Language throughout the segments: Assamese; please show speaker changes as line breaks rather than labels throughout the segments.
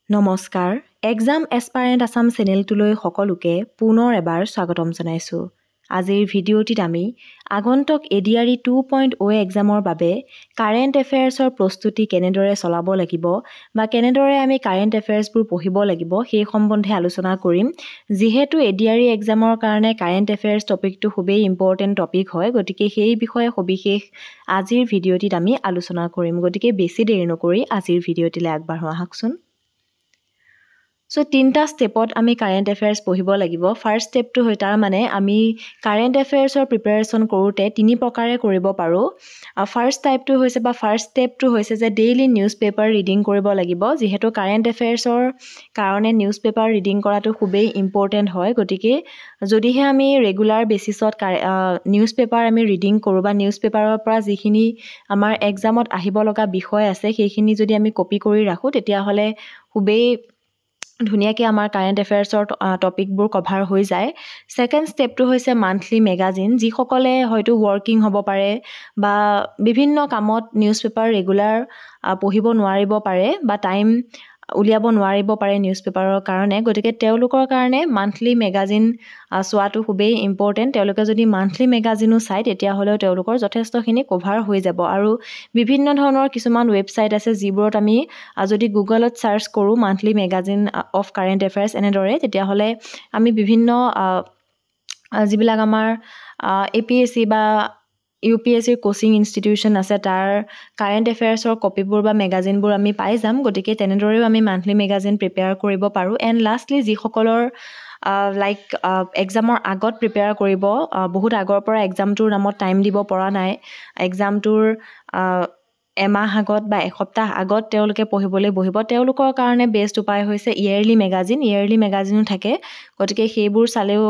নমস্কাৰ এক্সাম এস্পাৰেণ্ট আসাম চেনেলটোলৈ সকলোকে পুনৰ এবাৰ স্বাগতম জনাইছোঁ। আজিৰ ভিডিঅ'টিত আমি আগন্তুক এডিআৰই 2.0 এক্সামৰ বাবে কাৰেণ্ট এফেয়াৰ্ছৰ প্ৰস্তুতি কেনেদৰে চলাব লাগিব বা কেনেদৰে আমি কাৰেণ্ট এফেয়াৰ্ছবোৰ পঢ়িব লাগিব সেই সম্বন্ধে আলোচনা কৰিম। যিহেতু এডিআৰই এক্সামৰ কাৰণে কাৰেণ্ট এফেয়াৰ্ছ টপিকটো খুবেই ইম্পৰ্টেণ্ট টপিক হয়, গতিকে সেই বিষয়ে সবিশেষ আজিৰ ভিডিঅ'টিত আমি আলোচনা কৰিম। গতিকে বেছি দেৰি নকৰি আজিৰ ভিডিঅ'টিলৈ আগবাঢ়ো আহকচোন। সো তিনিটা ষ্টেপত আমি কাৰেণ্ট এফেয়াৰ্ছ পঢ়িব লাগিব। ফাৰ্ষ্ট ষ্টেপটো হয় তাৰমানে আমি কাৰেণ্ট এফেয়াৰ্ছৰ প্ৰিপেৰেশ্যন কৰোঁতে তিনি প্ৰকাৰে কৰিব পাৰোঁ। ফাৰ্ষ্ট ষ্টেপটো হৈছে যে ডেইলি নিউজ পেপাৰ ৰিডিং কৰিব লাগিব। যিহেতু কাৰেণ্ট এফেয়াৰ্ছৰ কাৰণে নিউজ পেপাৰ ৰিডিং কৰাটো খুবেই ইম্পৰ্টেণ্ট হয়, গতিকে যদিহে আমি ৰেগুলাৰ বেচিছত নিউজ পেপাৰ আমি ৰিডিং কৰোঁ বা নিউজ পেপাৰৰ পৰা যিখিনি আমাৰ এক্সামত আহিব লগা বিষয় আছে সেইখিনি যদি আমি কপি কৰি ৰাখোঁ তেতিয়াহ'লে খুবেই ধুনীয়াকৈ আমাৰ কাৰেণ্ট এফেয়াৰ্ছৰ টপিকবোৰ কভাৰ হৈ যায়। ছেকেণ্ড ষ্টেপটো হৈছে মান্থলি মেগাজিন। যিসকলে হয়তো ৱৰ্কিং হ'ব পাৰে বা বিভিন্ন কামত নিউজ পেপাৰ ৰেগুলাৰ পঢ়িব নোৱাৰিব পাৰে বা টাইম উলিয়াব নোৱাৰিব পাৰে নিউজ পেপাৰৰ কাৰণে, গতিকে তেওঁলোকৰ কাৰণে মান্থলি মেগাজিন চোৱাটো খুবেই ইম্পৰ্টেণ্ট। তেওঁলোকে যদি মান্থলি মেগাজিনো চায় তেতিয়াহ'লেও তেওঁলোকৰ যথেষ্টখিনি কভাৰ হৈ যাব। আৰু বিভিন্ন ধৰণৰ কিছুমান ৱেবছাইট আছে যিবোৰত আমি যদি গুগলত ছাৰ্চ কৰোঁ monthly magazine of current affairs এনেদৰে, তেতিয়াহ'লে আমি বিভিন্ন যিবিলাক আমাৰ APSC বা UPSCৰ কোচিং ইনষ্টিটিউশ্যন আছে তাৰ কাৰেণ্ট এফেয়াৰ্ছৰ কপিবোৰ বা মেগাজিনবোৰ আমি পাই যাম। গতিকে তেনেদৰেও আমি মান্থলি মেগাজিন প্ৰিপেয়াৰ কৰিব পাৰোঁ। এণ্ড লাষ্টলি যিসকলৰ এক্সামৰ আগত প্ৰিপেয়াৰ কৰিব, বহুত আগৰ পৰা এক্সামটোৰ নামত টাইম দিব পৰা নাই, এক্সামটোৰ এমাহ আগত বা এসপ্তাহ আগত তেওঁলোকে পঢ়িবলৈ বহিব, তেওঁলোকৰ কাৰণে বেষ্ট উপায় হৈছে ইয়েৰলি মেগাজিনো থাকে। গতিকে সেইবোৰ চালেও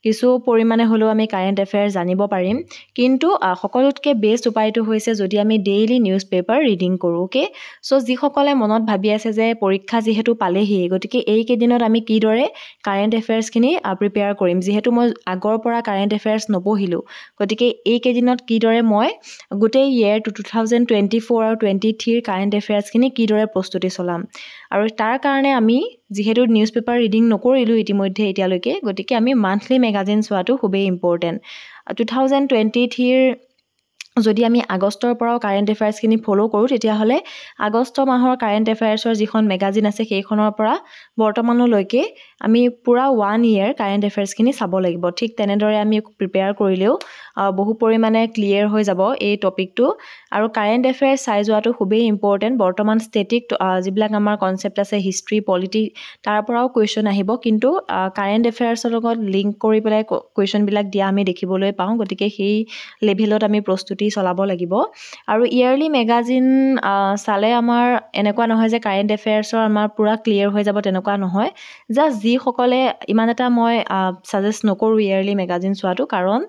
কিছু পৰিমাণে হ'লেও আমি কাৰেণ্ট এফেয়াৰ্ছ জানিব পাৰিম। কিন্তু সকলোতকৈ বেষ্ট উপায়টো হৈছে যদি আমি ডেইলি নিউজ পেপাৰ ৰিডিং কৰোঁ। অ'কে, চ' যিসকলে মনত ভাবি আছে যে পৰীক্ষা যিহেতু পালেহিয়ে, গতিকে এইকেইদিনত আমি কিদৰে কাৰেণ্ট এফেয়াৰ্ছখিনি প্ৰিপেয়াৰ কৰিম। যিহেতু মই আগৰ পৰা কাৰেণ্ট এফেয়াৰ্ছ নপঢ়িলোঁ, গতিকে এইকেইদিনত কিদৰে মই গোটেই ইয়েৰ 2024 আৰু 2023 কাৰেণ্ট এফেয়াৰ্ছখিনি কিদৰে প্ৰস্তুতি চলাম। আৰু তাৰ কাৰণে আমি যিহেতু নিউজ পেপাৰ ৰিডিং নকৰিলোঁ ইতিমধ্যে এতিয়ালৈকে, গতিকে আমি মান্থলি মেগাজিন চোৱাটো খুবেই ইম্পৰ্টেণ্ট। 2023 যদি আমি আগষ্টৰ পৰাও কাৰেণ্ট এফেয়াৰ্ছখিনি ফ'ল' কৰোঁ তেতিয়াহ'লে আগষ্ট মাহৰ কাৰেণ্ট এফেয়াৰ্ছৰ যিখন মেগাজিন আছে সেইখনৰ পৰা বৰ্তমানলৈকে আমি পূৰা 1 year কাৰেণ্ট এফেয়াৰ্ছখিনি চাব লাগিব। ঠিক তেনেদৰে আমি প্ৰিপেয়াৰ কৰিলেও বহু পৰিমাণে ক্লিয়াৰ হৈ যাব এই টপিকটো। আৰু কাৰেণ্ট এফেয়াৰ্ছ চাই যোৱাটো খুবেই ইম্পৰ্টেণ্ট। বৰ্তমান ষ্টেটিক যিবিলাক আমাৰ কনচেপ্ট আছে হিষ্ট্ৰী, পলিটি, তাৰ পৰাও কুৱেশ্যন আহিব, কিন্তু কাৰেণ্ট এফেয়াৰ্ছৰ লগত লিংক কৰি পেলাই কুৱেশ্যনবিলাক দিয়া আমি দেখিবলৈ পাওঁ। গতিকে সেই লেভেলত আমি প্ৰস্তুতি চলাব লাগিব। আৰু ইয়েৰলি মেগাজিন চালে আমাৰ এনেকুৱা নহয় যে কাৰেণ্ট এফেয়াৰ্ছৰ আমাৰ পূৰা ক্লিয়াৰ হৈ যাব, তেনেকুৱা নহয়। জাষ্ট যিসকলে ইমান এটা মই ছাজেষ্ট নকৰোঁ ইয়েৰলি মেগাজিন চোৱাটো, কাৰণ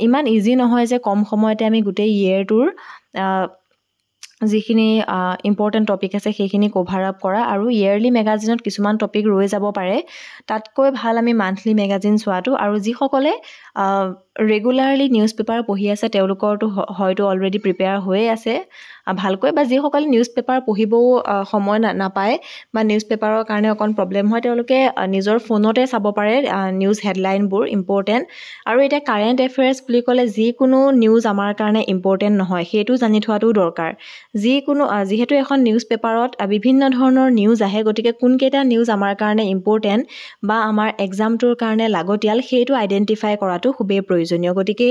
ইমান ইজি নহয় যে কম সময়তে আমি গোটেই ইয়েৰটোৰ যিখিনি ইম্পৰ্টেণ্ট টপিক আছে সেইখিনি কভাৰ আপ কৰা। আৰু ইয়েৰলি মেগাজিনত কিছুমান টপিক ৰৈ যাব পাৰে, তাতকৈ ভাল আমি মান্থলি মেগাজিন চোৱাটো। আৰু যিসকলে ৰেগুলাৰলি নিউজ পেপাৰ পঢ়ি আছে তেওঁলোকৰতো হয়তো অলৰেডি প্ৰিপেয়াৰ হৈয়ে আছে ভালকৈ, বা যিসকলে নিউজ পেপাৰ পঢ়িবও সময় নাপায় বা নিউজ পেপাৰৰ কাৰণে অকণ প্ৰব্লেম হয়, তেওঁলোকে নিজৰ ফোনতে চাব পাৰে নিউজ হেডলাইনবোৰ ইম্পৰ্টেণ্ট। আৰু এতিয়া কাৰেণ্ট এফেয়াৰ্ছ বুলি ক'লে যিকোনো নিউজ আমাৰ কাৰণে ইম্পৰ্টেণ্ট নহয়, সেইটো জানি থোৱাটোও দৰকাৰ। যিহেতু এখন নিউজ পেপাৰত বিভিন্ন ধৰণৰ নিউজ আহে, গতিকে কোনকেইটা নিউজ আমাৰ কাৰণে ইম্পৰ্টেণ্ট বা আমাৰ এক্সামটোৰ কাৰণে লাগতিয়াল সেইটো আইডেণ্টিফাই কৰাটো খুবেই প্ৰয়োজনীয়। গতিকে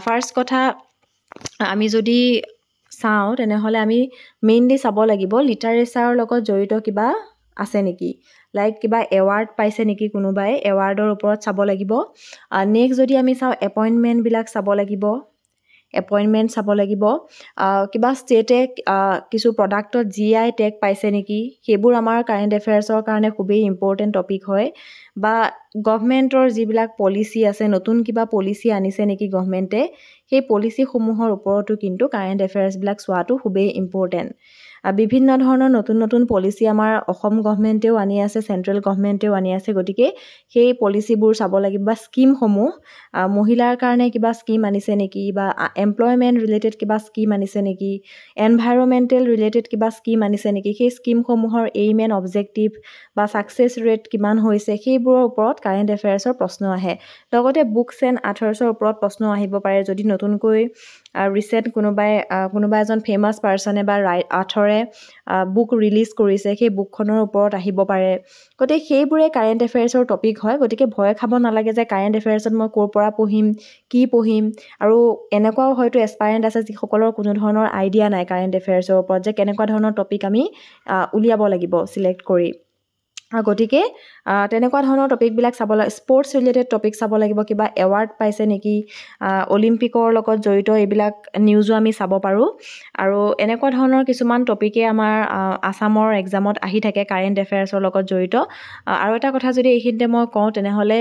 ফাৰ্ষ্ট কথা আমি যদি চাওঁ তেনেহ'লে আমি মেইনলি চাব লাগিব লিটাৰেচাৰৰ লগত জড়িত কিবা আছে নেকি, কিবা এৱাৰ্ড পাইছে নেকি কোনোবাই, এৱাৰ্ডৰ ওপৰত চাব লাগিব। নেক্সট যদি আমি চাওঁ এপইণ্টমেণ্টবিলাক চাব লাগিব, কিবা ষ্টেটে কিছু প্ৰডাক্টত GI টেগ পাইছে নেকি, সেইবোৰ আমাৰ কাৰেণ্ট এফেয়াৰ্ছৰ কাৰণে খুবেই ইম্পৰ্টেণ্ট টপিক হয়। বা গভমেণ্টৰ যিবিলাক পলিচি আছে, নতুন কিবা পলিচি আনিছে নেকি গভমেণ্টে, সেই পলিচিসমূহৰ ওপৰতো কিন্তু কাৰেণ্ট এফেয়াৰ্ছবিলাক চোৱাটো খুবেই ইম্পৰ্টেণ্ট। বিভিন্ন ধৰণৰ নতুন নতুন পলিচি আমাৰ অসম গভৰ্ণমেণ্টেও আনি আছে, চেণ্ট্ৰেল গভৰ্ণমেণ্টেও আনি আছে। গতিকে সেই পলিচিবোৰ চাব লাগিব বা স্কিমসমূহ মহিলাৰ কাৰণে কিবা স্কিম আনিছে নেকি, বা এমপ্লয়মেণ্ট ৰিলেটেড কিবা স্কিম আনিছে নেকি, এনভাইৰমেণ্টেল ৰিলেটেড কিবা স্কিম আনিছে নেকি, সেই স্কিমসমূহৰ এইম এণ্ড অবজেক্টিভ বা ছাকচেছ ৰেট কিমান হৈছে, সেইবোৰৰ ওপৰত কাৰেণ্ট এফেয়াৰ্ছৰ প্ৰশ্ন আহে। লগতে বুকছ এণ্ড আথৰ্ছৰ ওপৰত প্ৰশ্ন আহিব পাৰে, যদি নতুনকৈ ৰিচেণ্ট কোনোবা এজন ফেমাছ পাৰ্চনে বা আথৰে বুক ৰিলিজ কৰিছে, সেই বুকখনৰ ওপৰত আহিব পাৰে। গতিকে সেইবোৰে কাৰেণ্ট এফেয়াৰ্ছৰ টপিক হয়। গতিকে ভয় খাব নালাগে যে কাৰেণ্ট এফেয়াৰ্ছত মই ক'ৰ পৰা পঢ়িম, কি পঢ়িম। আৰু এনেকুৱাও হয়তো এছপাইৰেণ্ট আছে যিসকলৰ কোনো ধৰণৰ আইডিয়া নাই কাৰেণ্ট এফেয়াৰ্ছৰ ওপৰত, যে কেনেকুৱা ধৰণৰ টপিক আমি উলিয়াব লাগিব চিলেক্ট কৰি। গতিকে তেনেকুৱা ধৰণৰ টপিকবিলাক চাব লাগিব। স্পৰ্টছ ৰিলেটেড টপিক চাব লাগিব, কিবা এৱাৰ্ড পাইছে নেকি, অলিম্পিকৰ লগত জড়িত এইবিলাক নিউজো আমি চাব পাৰোঁ। আৰু এনেকুৱা ধৰণৰ কিছুমান টপিকে আমাৰ আছামৰ এক্সামত আহি থাকে কাৰেণ্ট এফেয়াৰ্ছৰ লগত জড়িত। আৰু এটা কথা যদি এইখিনিতে মই কওঁ, তেনেহ'লে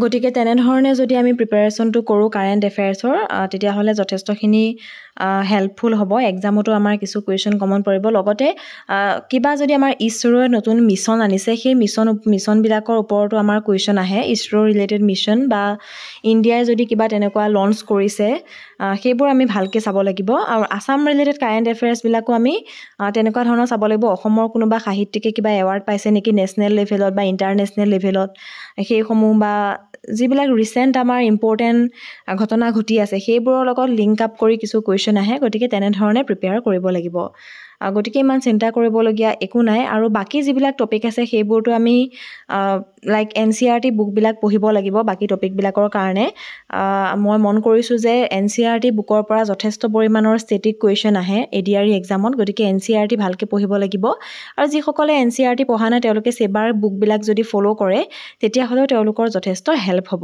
গতিকে তেনেধৰণে যদি আমি প্ৰিপাৰেশ্যনটো কৰোঁ কাৰেণ্ট এফেয়াৰ্ছৰ, তেতিয়াহ'লে যথেষ্টখিনি হেল্পফুল হ'ব। এক্সামতো আমাৰ কিছু কুৱেশ্যন কমন পৰিব। লগতে কিবা যদি আমাৰ ইছৰোৱে নতুন মিছন আনিছে, সেই মিছনবিলাকৰ ওপৰতো আমাৰ কুৱেশ্যন আহে। ইছৰ' ৰিলেটেড মিছন বা ইণ্ডিয়াই যদি কিবা তেনেকুৱা লঞ্চ কৰিছে, সেইবোৰ আমি ভালকৈ চাব লাগিব। আৰু আছাম ৰিলেটেড কাৰেণ্ট এফেয়াৰ্ছবিলাকো আমি তেনেকুৱা ধৰণৰ চাব লাগিব। অসমৰ কোনোবা সাহিত্যিকে কিবা এৱাৰ্ড পাইছে নেকি নেশ্যনেল লেভেলত বা ইণ্টাৰনেশ্যনেল লেভেলত, সেইসমূহ বা যিবিলাক ৰিচেণ্ট আমাৰ ইম্পৰ্টেণ্ট ঘটনা ঘটি আছে, সেইবোৰৰ লগত লিংক আপ কৰি কিছু কুৱেশ্যন আহে। গতিকে তেনেধৰণে প্ৰিপেয়াৰ কৰিব লাগিব। গতিকে ইমান চিন্তা কৰিবলগীয়া একো নাই। আৰু বাকী যিবিলাক টপিক আছে সেইবোৰতো আমি লাইক NCERT বুকবিলাক পঢ়িব লাগিব বাকী টপিকবিলাকৰ কাৰণে। মই মন কৰিছোঁ যে NCERT বুকৰ পৰা যথেষ্ট পৰিমাণৰ ষ্টেটিক কুৱেশ্যন আহে ADRE এক্সামত। গতিকে NCERT ভালকৈ পঢ়িব লাগিব। আৰু যিসকলে NCERT পঢ়া নাই তেওঁলোকে চেবাৰ বুকবিলাক যদি ফ'ল' কৰে, তেতিয়াহ'লেও তেওঁলোকৰ যথেষ্ট হেল্প হ'ব।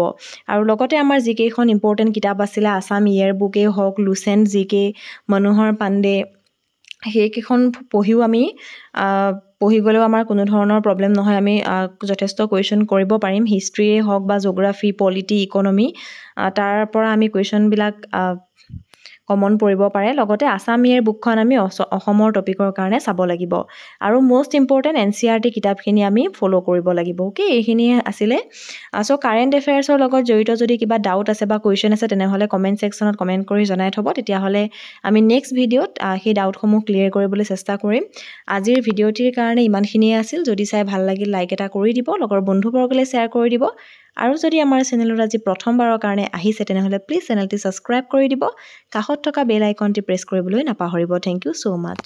আৰু লগতে আমাৰ যিকেইখন ইম্পৰ্টেণ্ট কিতাপ আছিলে, আছাম ইয়েৰ বুকেই হওক, লুচেণ্ট জিকে, মনোহৰ পাণ্ডে, সেইকেইখন পঢ়িও আমি পঢ়ি গ'লেও আমাৰ কোনো ধৰণৰ প্ৰব্লেম নহয়। আমি যথেষ্ট কুৱেশ্যন কৰিব পাৰিম। হিষ্ট্ৰীয়ে হওক বা জিঅ'গ্ৰাফী, পলিটি, ইকনমি, তাৰ পৰা আমি কুৱেশ্যনবিলাক কমন পৰিব পাৰে। লগতে আছাম ইয়েৰ বুকখন আমি অসমৰ টপিকৰ কাৰণে চাব লাগিব। আৰু মষ্ট ইম্পৰ্টেণ্ট NCERT কিতাপখিনি আমি ফ'ল' কৰিব লাগিব। অ'কে, এইখিনিয়ে আছিলে। চ' কাৰেণ্ট এফেয়াৰ্ছৰ লগত জড়িত যদি কিবা ডাউট আছে বা কুৱেশ্যন আছে, তেনেহ'লে কমেণ্ট ছেকশ্যনত কমেণ্ট কৰি জনাই থ'ব। তেতিয়াহ'লে আমি নেক্সট ভিডিঅ'ত সেই ডাউটসমূহ ক্লিয়াৰ কৰিবলৈ চেষ্টা কৰিম। আজিৰ ভিডিঅ'টিৰ কাৰণে ইমানখিনিয়ে আছিল। যদি চাই ভাল লাগিল, লাইক এটা কৰি দিব, লগৰ বন্ধুবৰ্গলৈ শ্বেয়াৰ কৰি দিব। আৰু যদি আমাৰ চেনেলত আজি প্ৰথমবাৰৰ কাৰণে আহিছে, তেনেহ'লে প্লিজ চেনেলটি ছাবস্ক্ৰাইব কৰি দিব। কাষত থকা বেল আইকনটি প্ৰেছ কৰিবলৈ নাপাহৰিব। Thank you so' much.